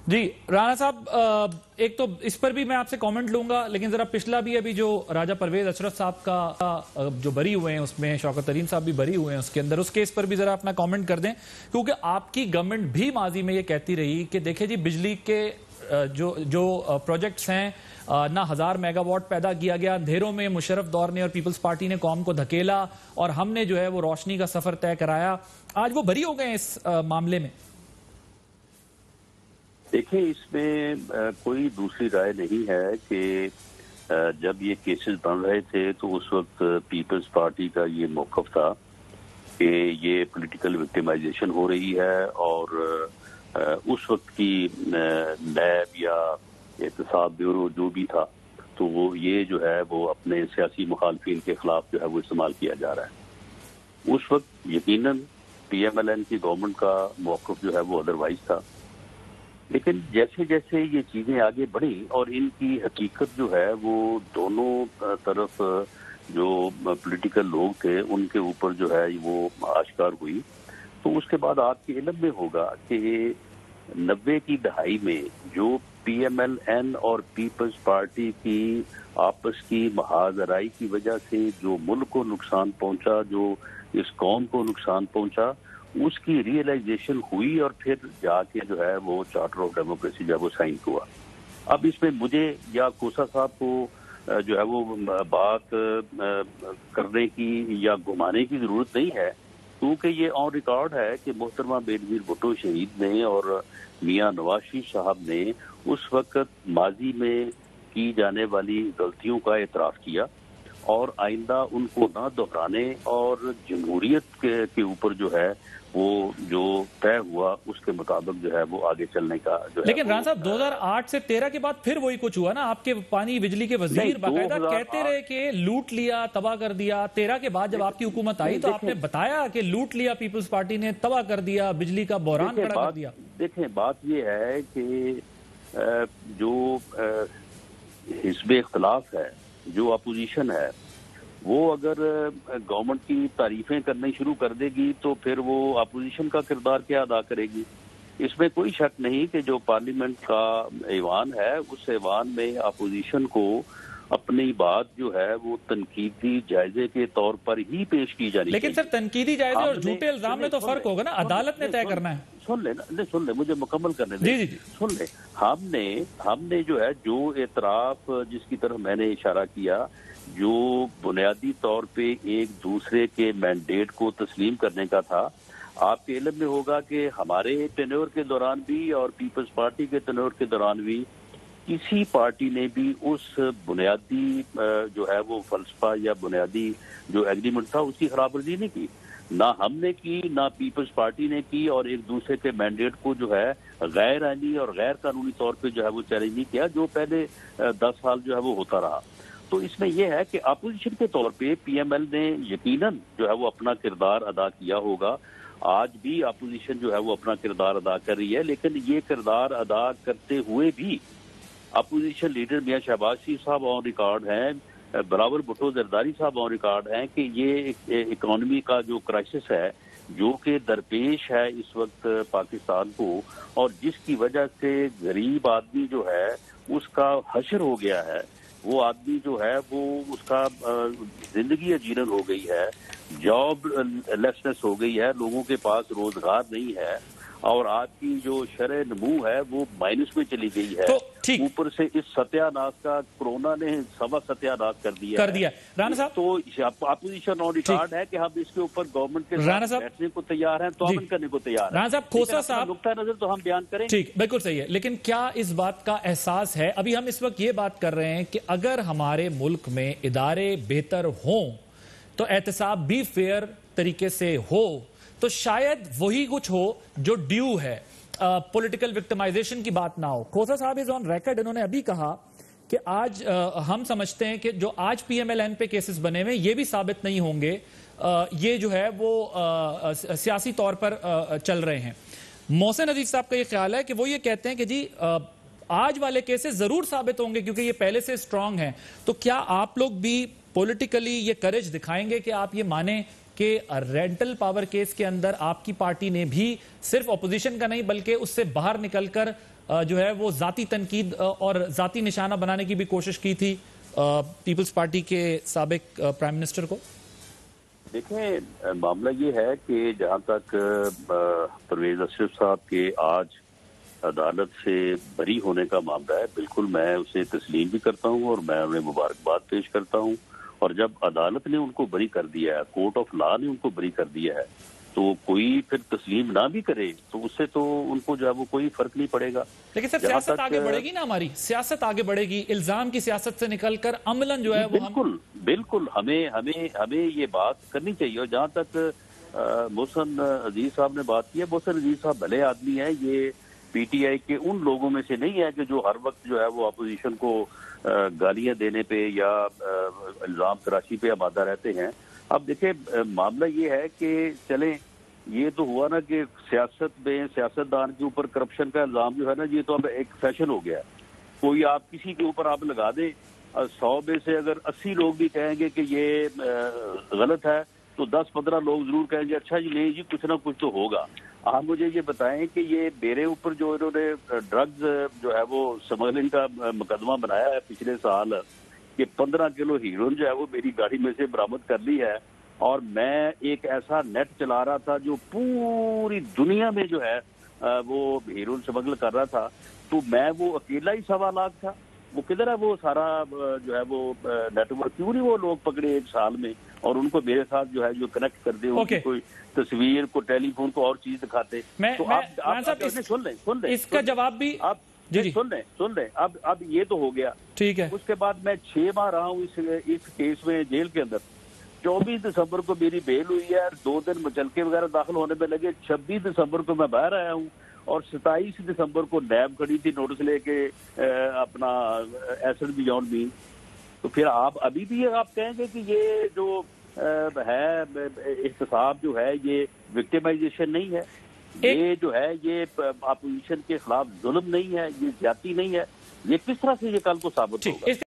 جی رانا صاحب، ایک تو اس پر بھی میں آپ سے کامنٹ لوں گا، لیکن ذرا پچھلا بھی ابھی جو راجہ پرویز اشرف صاحب کا جو بری ہوئے ہیں اس میں شوکت ترین صاحب بھی بری ہوئے ہیں اس کے اندر، اس کیس پر بھی ذرا اپنا کامنٹ کر دیں، کیونکہ آپ کی گورنمنٹ بھی ماضی میں یہ کہتی رہی کہ دیکھیں جی بجلی کے جو پروجیکٹس ہیں نہ 1000 میگا واٹ پیدا کیا گیا، اندھیروں میں مشرف دور نے اور پیپلز پارٹی نے قوم کو دھکیلا اور ہم نے جو ہے وہ روشنی کا سفر طے کرایا. آج وہ بری ہو گئے ہیں اس معاملے میں. دیکھیں اس میں کوئی دوسری رائے نہیں ہے کہ جب یہ کیسز بن رہے تھے تو اس وقت پیپلز پارٹی کا یہ موقف تھا کہ یہ پولیٹیکل وکٹیمائزیشن ہو رہی ہے، اور اس وقت کی نیب یا احتساب بیورو جو بھی تھا تو وہ یہ جو ہے وہ اپنے سیاسی مخالفین کے خلاف جو ہے وہ استعمال کیا جا رہا ہے. اس وقت یقیناً پی ایم ایل این کی گورنمنٹ کا موقف جو ہے وہ ادروائز تھا، لیکن جیسے جیسے یہ چیزیں آگے بڑھیں اور ان کی حقیقت جو ہے وہ دونوں طرف جو پولیٹیکل لوگ تھے ان کے اوپر جو ہے وہ آشکار ہوئی، تو اس کے بعد آپ کے علم میں ہوگا کہ 90 کی دہائی میں جو پی ایم ایل این اور پیپلز پارٹی کی آپس کی محاذ آرائی کی وجہ سے جو ملک کو نقصان پہنچا، جو اس قوم کو نقصان پہنچا، اس کی ریئلائزیشن ہوئی اور پھر جا کے جو ہے وہ چارٹر آف ڈیموکریسی جب وہ سائن ہوا. اب اس میں مجھے یا کوسا صاحب کو جو ہے وہ بات کرنے کی یا گھمانے کی ضرورت نہیں ہے، کیونکہ یہ آن ریکارڈ ہے کہ محترمہ بینظیر بھٹو شہید نے اور میاں نواز شریف صاحب نے اس وقت ماضی میں کی جانے والی غلطیوں کا اعتراف کیا اور آئندہ ان کو نہ دہرانے اور جمہوریت کے اوپر جو ہے وہ جو طے ہوا اس کے مطابق جو ہے وہ آگے چلنے کا جو ہے. لیکن رانا صاحب 2008 سے 13 کے بعد پھر وہی کچھ ہوا نا. آپ کے پانی بجلی کے وزیر باقاعدہ کہتے رہے کہ لوٹ لیا، تباہ کر دیا. 13 کے بعد جب آپ کی حکومت آئی تو آپ نے بتایا کہ لوٹ لیا پیپلز پارٹی نے، تباہ کر دیا، بجلی کا بحران کھڑا کر دیا. دیکھیں بات یہ ہے کہ جو حزب اختلاف ہے، جو اپوزیشن ہے، وہ اگر گورنمنٹ کی تعریفیں کرنی شروع کر دے گی تو پھر وہ اپوزیشن کا کردار کیا ادا کرے گی. اس میں کوئی شک نہیں کہ جو پارلیمنٹ کا ایوان ہے اس ایوان میں اپوزیشن کو اپنی بات جو ہے وہ تنقیدی جائزے کے طور پر ہی پیش کی جانی چاہیے. لیکن سر تنقیدی جائزے اور جھوٹے الزام میں تو فرق ہوگا نا، عدالت نے طے کرنا ہے. سن لیں مجھے مکمل کرنے دیں. جی سن لیں، ہم نے جو ہے جو اعتراف جس کی طرف میں نے اشارہ کیا، جو بنیادی طور پہ ایک دوسرے کے مینڈیٹ کو تسلیم کرنے کا تھا، آپ کے علم میں ہوگا کہ ہمارے ٹینیور کے دوران بھی اور پیپلز پارٹی کے ٹینیور کے دوران بھی کسی پارٹی نے بھی اس بنیادی جو ہے وہ فلسفہ یا بنیادی جو ایگریمنٹ تھا اس کی خلاف ورزی نہیں کی. نہ ہم نے کی، نہ پیپلز پارٹی نے کی، اور ایک دوسرے کے مینڈیٹ کو جو ہے غیر آئینی اور غیر قانونی طور پہ جو ہے وہ چیلنج نہیں کیا، جو پہلے 10 سال جو ہے وہ ہوتا رہا. تو اس میں یہ ہے کہ اپوزیشن کے طور پہ پی ایم ایل نے یقیناً جو ہے وہ اپنا کردار ادا کیا ہوگا. آج بھی اپوزیشن جو ہے وہ اپنا کردار ادا کر رہی ہے، لیکن یہ کردار ادا کرتے ہوئے بھی اپوزیشن لیڈر میاں شہباز شریف صاحب آن ریکارڈ ہیں، بلاول بھٹو زرداری صاحب آن ریکارڈ ہیں کہ یہ اکانومی کا جو کرائسس ہے جو کہ درپیش ہے اس وقت پاکستان کو، اور جس کی وجہ سے غریب آدمی جو ہے اس کا حشر ہو گیا ہے، وہ آدمی جو ہے وہ اس کا زندگی اجیرن ہو گئی ہے، جاب لیسنس ہو گئی ہے، لوگوں کے پاس روزگار نہیں ہے، اور آج کی جو شرح نمو ہے وہ مائنس میں چلی گئی ہے. اوپر سے اس ستیہ ناش کا کرونا نے سبا ستیہ ناش کر دیا رانا صاحب تو اپوزیشن آن ریکارڈ ہے کہ ہم اس کے اوپر گورنمنٹ کے ساتھ بیٹھنے کو تیار ہیں، تعاون کرنے کو تیار ہیں. رانا صاحب کھوسا صاحب نقطہ نظر تو ہم بیان کریں. ٹھیک، بالکل صحیح ہے، لیکن کیا اس بات کا احساس ہے، ابھی ہم اس وقت یہ بات کر رہے ہیں کہ اگر ہمارے ملک میں ادارے بہتر ہوں تو احتساب بھی فیئر طریقے سے ہو تو شاید وہی کچھ ہو جو ڈیو ہے، پولیٹیکل وکٹمائزیشن کی بات نہ ہو. کھوسا صاحب از آن ریکارڈ، انہوں نے ابھی کہا کہ آج ہم سمجھتے ہیں کہ جو آج پی ایم ایل این پہ کیسز بنے ہوئے یہ بھی ثابت نہیں ہوں گے، یہ جو ہے وہ سیاسی طور پر چل رہے ہیں. محسن عزیز صاحب کا یہ خیال ہے کہ وہ یہ کہتے ہیں کہ جی آج والے کیسز ضرور ثابت ہوں گے کیونکہ یہ پہلے سے اسٹرانگ ہیں. تو کیا آپ لوگ بھی پولیٹیکلی یہ کریج دکھائیں گے کہ آپ یہ مانیں کہ رینٹل پاور کیس کے اندر آپ کی پارٹی نے بھی صرف اپوزیشن کا نہیں بلکہ اس سے باہر نکل کر جو ہے وہ ذاتی تنقید اور ذاتی نشانہ بنانے کی بھی کوشش کی تھی پیپلز پارٹی کے سابق پرائم منسٹر کو؟ دیکھیں، معاملہ یہ ہے کہ جہاں تک پرویز اشرف صاحب کے آج عدالت سے بری ہونے کا معاملہ ہے، بالکل میں اسے تسلیم بھی کرتا ہوں اور میں انہیں مبارکباد پیش کرتا ہوں. اور جب عدالت نے ان کو بری کر دیا ہے، کورٹ آف لا نے ان کو بری کر دیا ہے، تو کوئی پھر تسلیم نہ بھی کرے تو اس سے تو ان کو جو ہے وہ کوئی فرق نہیں پڑے گا. لیکن سر سیاست آگے بڑھے گی نا، ہماری سیاست آگے بڑھے گی، الزام کی سیاست سے نکل کر عملاً جو ہے وہ بالکل ہمیں یہ بات کرنی چاہیے. اور جہاں تک محسن عزیز صاحب نے بات کی ہے، محسن عزیز صاحب بھلے آدمی ہے، یہ پی ٹی آئی کے ان لوگوں میں سے نہیں ہے کہ جو ہر وقت جو ہے وہ اپوزیشن کو گالیاں دینے پہ یا الزام تراشی پہ آمادہ رہتے ہیں. اب دیکھیں، معاملہ یہ ہے کہ چلیں، یہ تو ہوا نا کہ سیاست میں سیاستدان کے اوپر کرپشن کا الزام جو ہے نا، یہ تو اب ایک فیشن ہو گیا ہے. کوئی آپ کسی کے اوپر آپ لگا دیں، 100 میں سے اگر 80 لوگ بھی کہیں گے کہ یہ غلط ہے تو 10-15 لوگ ضرور کہیں گے اچھا جی نہیں جی کچھ نہ کچھ تو ہوگا. آپ مجھے یہ بتائیں کہ یہ میرے اوپر جو انہوں نے ڈرگز جو ہے وہ سمگلنگ کا مقدمہ بنایا ہے پچھلے سال، کہ 15 کلو ہیروئن جو ہے وہ میری گاڑی میں سے برآمد کر لی ہے، اور میں ایک ایسا نیٹ چلا رہا تھا جو پوری دنیا میں جو ہے وہ ہیروئن سمگل کر رہا تھا، تو میں وہ اکیلا ہی 1.25 لاکھ تھا. وہ کدھر ہے وہ سارا جو ہے وہ نیٹ ورک؟ کیوں نہیں وہ لوگ پکڑے ایک سال میں اور ان کو میرے ساتھ جو ہے جو کنیکٹ کر دے، ان کی کوئی تصویر کو ٹیلی فون کو اور چیز دکھاتے. تو آپ سن لیں اس کا جواب بھی آپ سن لیں. اب یہ تو ہو گیا، ٹھیک ہے. اس کے بعد میں 6 ماہ رہا ہوں اس کیس میں جیل کے اندر. 24 دسمبر کو میری بیل ہوئی ہے، 2 دن مچلکے وغیرہ داخل ہونے میں لگے. 26 دسمبر کو میں باہر آیا ہوں اور 27 دسمبر کو نیب کھڑی تھی نوٹس لے کے اپنا ایسڈ بیونڈ می. تو پھر آپ ابھی بھی آپ کہیں گے کہ یہ جو ہے احتساب جو ہے یہ وکٹمائزیشن نہیں ہے، یہ جو ہے یہ اپوزیشن کے خلاف ظلم نہیں ہے، یہ زیادتی نہیں ہے. یہ کس طرح سے یہ کل کو ثابت ہوگا؟